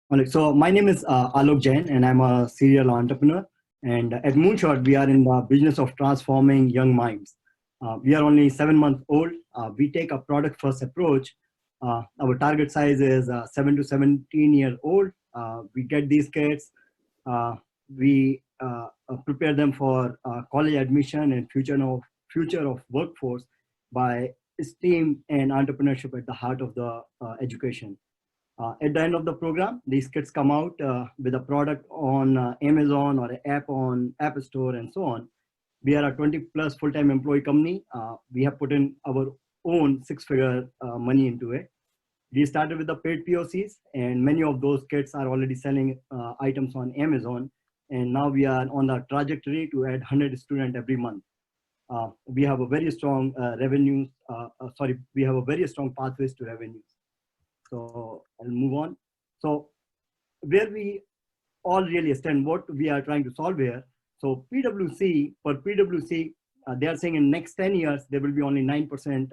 All right, so my name is Alok Jain, and I'm a serial entrepreneur. And at Moonshot, we are in the business of transforming young minds. We are only 7 months old. We take a product first approach. Our target size is 7 to 17-year old. We get these kids. We prepare them for college admission and future of workforce by STEAM and entrepreneurship at the heart of the education. At the end of the program, these kids come out with a product on Amazon or an app on App Store and so on. We are a 20 plus full-time employee company. We have put in our own six-figure money into it. We started with the paid POCs, and many of those kids are already selling items on Amazon. And now we are on the trajectory to add 100 students every month. We have a very strong we have a very strong pathways to revenues. So I'll move on. So where we all really stand, what we are trying to solve here. So PwC, they are saying in next 10 years, there will be only 9%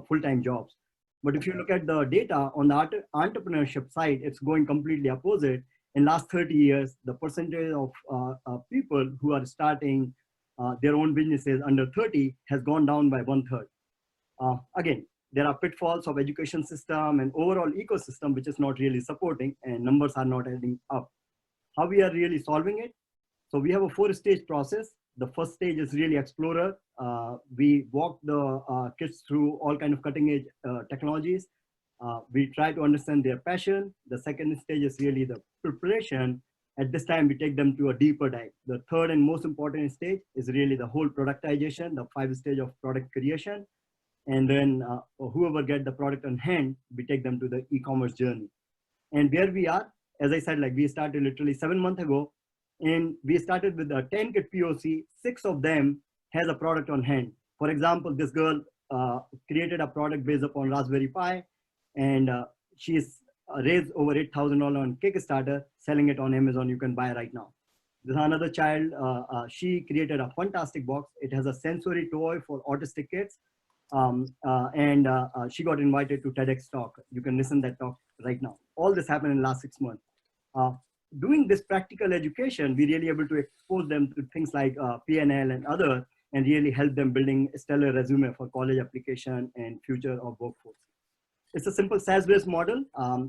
full-time jobs. But if you look at the data on the entrepreneurship side, it's going completely opposite. In last 30 years, the percentage of people who are starting their own businesses under 30 has gone down by 1/3. Again, there are pitfalls of education system and overall ecosystem which is not really supporting, and numbers are not adding up. How we are really solving it? So we have a 4-stage process. The first stage is really explorer. We walk the kids through all kind of cutting edge technologies. We try to understand their passion. The second stage is really the preparation. At this time, we take them to a deeper dive. The third and most important stage is really the whole productization, the 5 stage of product creation. And then whoever get the product on hand, we take them to the e-commerce journey. And where we are, as I said, like we started literally 7 months ago, and we started with a 10 kit POC. 6 of them has a product on hand. For example, this girl created a product based upon Raspberry Pi, and she's raised over $8,000 on Kickstarter, selling it on Amazon. You can buy right now. There's another child. She created a fantastic box. It has a sensory toy for autistic kids. And she got invited to TEDx talk. You can listen that talk right now. All this happened in the last 6 months. Doing this practical education, we really able to expose them to things like PNL and other, and really help them building a stellar resume for college application and future of workforce. It's a simple SaaS-based model.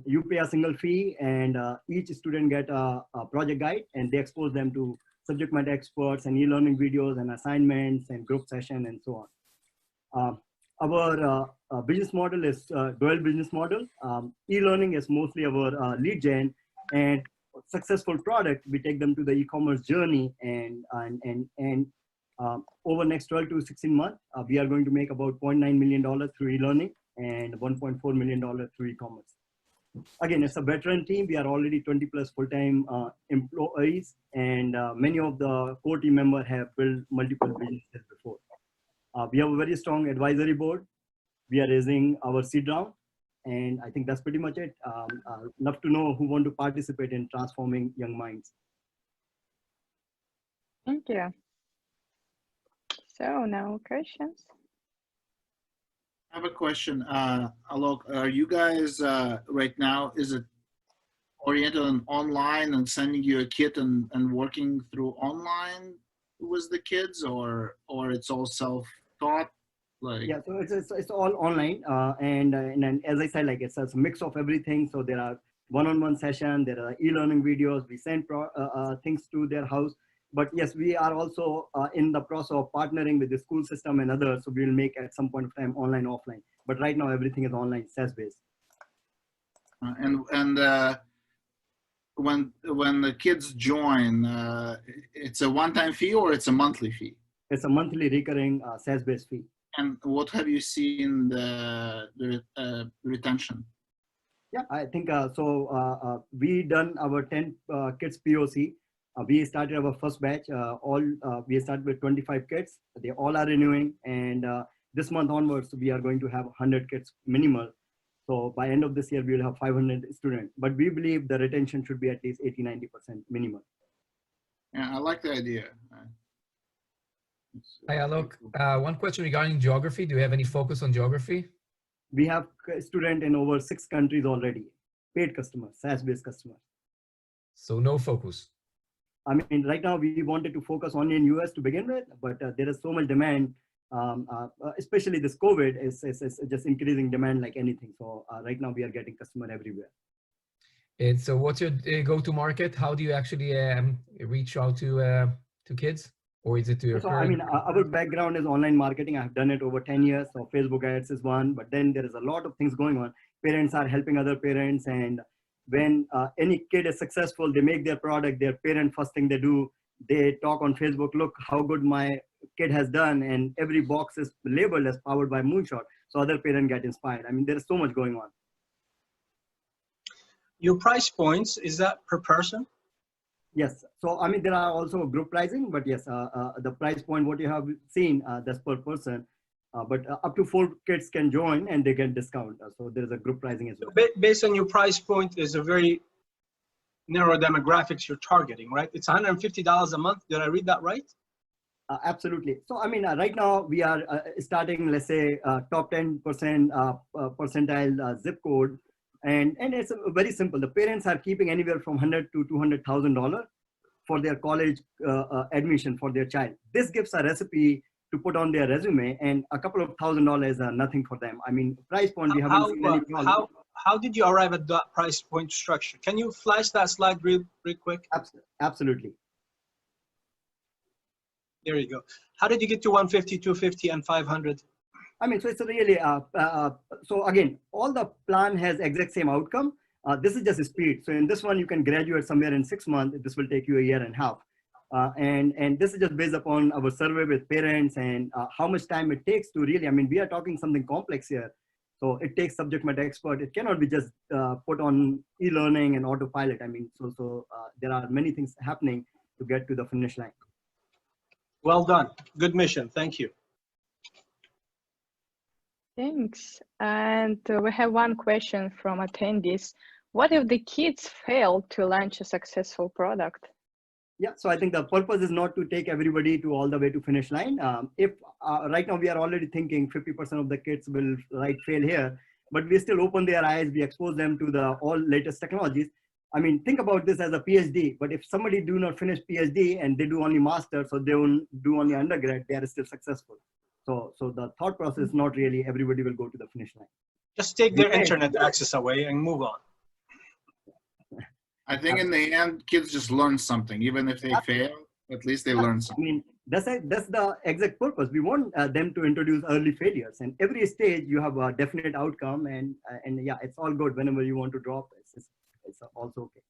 You pay a single fee, and each student get a project guide, and they expose them to subject matter experts and e-learning videos and assignments and group session and so on. Our business model is dual business model. E-learning is mostly our lead gen, and successful product, we take them to the e-commerce journey, and over next 12 to 16 months, we are going to make about $0.9 million through e-learning and $1.4 million through e-commerce. Again, it's a veteran team. We are already 20 plus full-time employees, and many of the core team members have built multiple businesses before. We have a very strong advisory board. We are raising our seed round, and I think that's pretty much it. Love to know who want to participate in transforming young minds. Thank you. So now questions. I have a question. Alok, are you guys right now, is it oriented on online and sending you a kit and working through online with the kids, or it's all self-taught? Like, yeah, so it's all online, and as I said, like it's a mix of everything. So there are one-on-one session, there are e-learning videos. We send things to their house. But yes, we are also in the process of partnering with the school system and others. So we'll make at some point of time online, offline. But right now, everything is online, SaaS-based. When the kids join, it's a one-time fee or it's a monthly fee? It's a monthly recurring SaaS-based fee. And what have you seen the retention? Yeah, I think we done our 10 kids POC. We started our first batch. We started with 25 kids. They all are renewing, and this month onwards, we are going to have 100 kids minimal. So by end of this year, we will have 500 students. But we believe the retention should be at least 80–90% minimum. Yeah, I like the idea. Hi, Alok. One question regarding geography. Do you have any focus on geography? We have students in over 6 countries already. paid customers, SaaS-based customers. So no focus. I mean, right now we wanted to focus only in US to begin with, but there is so much demand, especially this COVID is just increasing demand like anything. So right now we are getting customer everywhere. And so what's your go-to market? How do you actually reach out to kids? Or is it to your So, I mean, our background is online marketing. I've done it over 10 years. So Facebook ads is one, but then there is a lot of things going on. Parents are helping other parents. And when any kid is successful, they make their product, their parent first thing they do, they talk on Facebook, look how good my kid has done. And every box is labeled as powered by Moonshot. So other parents get inspired. I mean, there is so much going on. Your price points, is that per person? Yes. So, I mean, there are also group pricing, but yes, the price point, what you have seen, that's per person, but up to 4 kids can join and they get discount. So there is a group pricing as well. Based on your price point is a very narrow demographics you're targeting, right? It's $150 a month. Did I read that right? Absolutely. So, I mean, right now we are starting, let's say, top 10% percentile zip code. And it's very simple. The parents are keeping anywhere from $100,000 to $200,000 for their college admission for their child. This gives a recipe to put on their resume, and a couple of $1,000s are nothing for them. I mean, price point, we haven't seen any problem. How did you arrive at that price point structure? Can you flash that slide real quick? Absolutely. There you go. How did you get to 150, 250, and 500? I mean, so it's a really, so again, all the plan has exact same outcome. This is just a speed. So in this one, you can graduate somewhere in 6 months. This will take you a year and a half. And this is just based upon our survey with parents and how much time it takes to really, I mean, we are talking something complex here. So it takes subject matter expert. It cannot be just put on e-learning and autopilot. I mean, so there are many things happening to get to the finish line. Well done. Good mission. Thank you. Thanks. And we have one question from attendees. What if the kids fail to launch a successful product? Yeah, so I think the purpose is not to take everybody to all the way to finish line. If right now we are already thinking 50% of the kids will fail here, but we still open their eyes, we expose them to the all latest technologies. I mean, think about this as a PhD, but if somebody do not finish PhD and they do only master, so they won't do only undergrad, they are still successful. So the thought process is not really everybody will go to the finish line. Just take their internet access away and move on. I think in the end, kids just learn something. Even if they fail, at least they learn something. I mean, that's the exact purpose. We want them to introduce early failures. And every stage, you have a definite outcome. And yeah, it's all good. Whenever you want to drop, it's also okay.